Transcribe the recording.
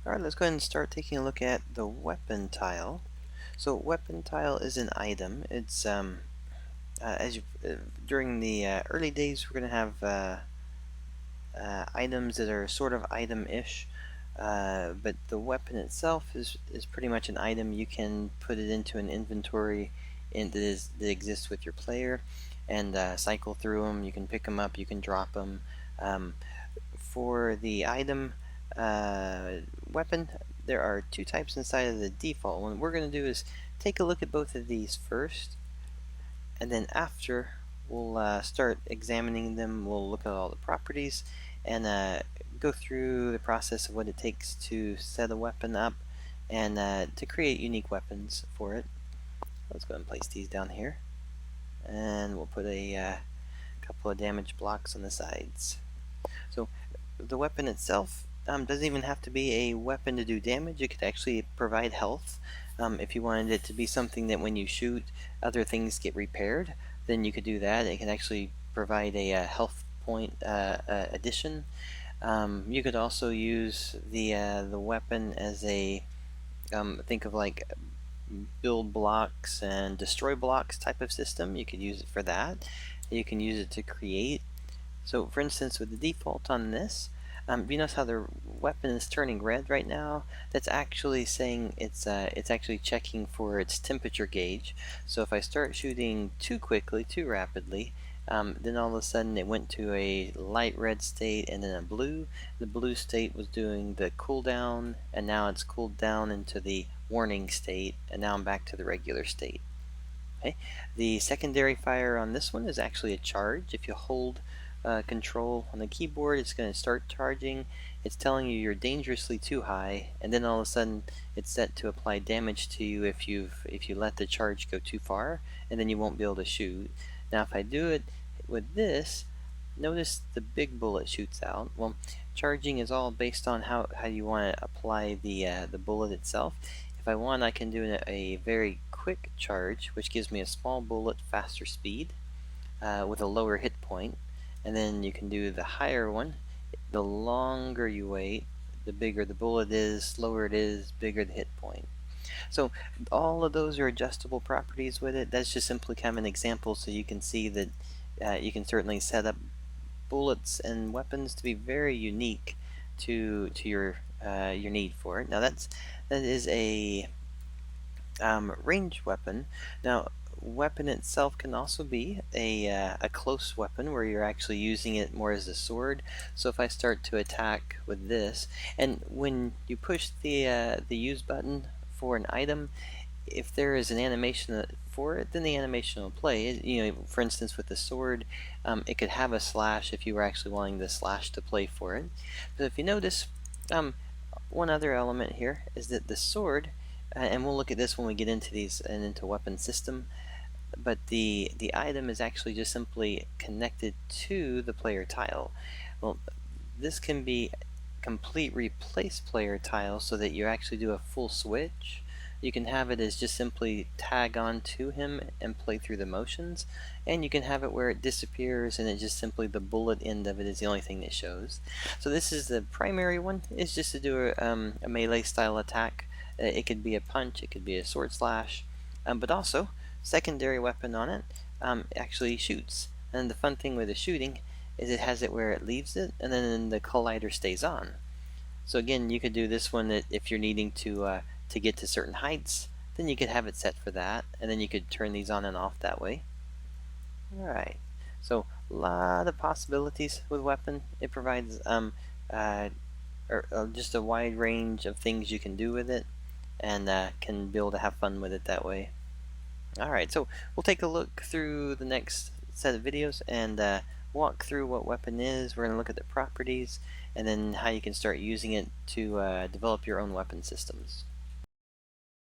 Alright, let's go ahead and start taking a look at the weapon tile. So weapon tile is an item. It's as you during the early days, we're going to have items that are sort of item-ish, but the weapon itself is pretty much an item. You can put it into an inventory that exists with your player, and cycle through them. You can pick them up. You can drop them. For the item weapon, there are two types inside of the default one. What we're going to do is take a look at both of these first, and then after we'll start examining them. We'll look at all the properties and go through the process of what it takes to set a weapon up and to create unique weapons for it. Let's go ahead and place these down here, and we'll put a couple of damage blocks on the sides. So the weapon itself doesn't even have to be a weapon to do damage. It could actually provide health. If you wanted it to be something that when you shoot, other things get repaired, then you could do that. It can actually provide a health point addition. You could also use the weapon as a think of like build blocks and destroy blocks type of system. You could use it for that. You can use it to create. So for instance, with the default on this, you notice how the weapon is turning red right now? That's actually saying it's actually checking for its temperature gauge. So if I start shooting too quickly, too rapidly, then all of a sudden it went to a light red state and then a blue. The blue state was doing the cooldown, and now it's cooled down into the warning state, and now I'm back to the regular state. Okay. The secondary fire on this one is actually a charge. If you hold control on the keyboard, it's going to start charging. It's telling you you're dangerously too high, and then all of a sudden it's set to apply damage to you if you let the charge go too far, and then you won't be able to shoot. Now if I do it with this, notice the big bullet shoots out. Well, charging is all based on how you want to apply the bullet itself. If I want, I can do a very quick charge, which gives me a small bullet, faster speed, with a lower hit point. And then you can do the higher one. The longer you wait, the bigger the bullet is, slower it is, bigger the hit point. So all of those are adjustable properties with it. That's just simply kind of an example so you can see that you can certainly set up bullets and weapons to be very unique to your need for it. Now that is a ranged weapon. Now weapon itself can also be a close weapon where you're actually using it more as a sword. So if I start to attack with this, and when you push the use button for an item, if there is an animation for it, then the animation will play. You know, for instance, with the sword, it could have a slash if you were actually wanting the slash to play for it. But if you notice, one other element here is that the sword, and we'll look at this when we get into these and into weapon system, but the item is actually just simply connected to the player tile. Well, this can be complete replace player tile so that you actually do a full switch. You can have it as just simply tag on to him and play through the motions, and you can have it where it disappears and it just simply the bullet end of it is the only thing that shows. So this is the primary one, is just to do a melee style attack. It could be a punch, it could be a sword slash, but also secondary weapon on it actually shoots. And the fun thing with the shooting is it has it where it leaves it, and then the collider stays on. So again, you could do this one that if you're needing to get to certain heights, then you could have it set for that, and then you could turn these on and off that way. Alright, so a lot of possibilities with weapon. It provides just a wide range of things you can do with it, and can be able to have fun with it that way. Alright, so we'll take a look through the next set of videos and walk through what weapon is. We're going to look at the properties and then how you can start using it to develop your own weapon systems.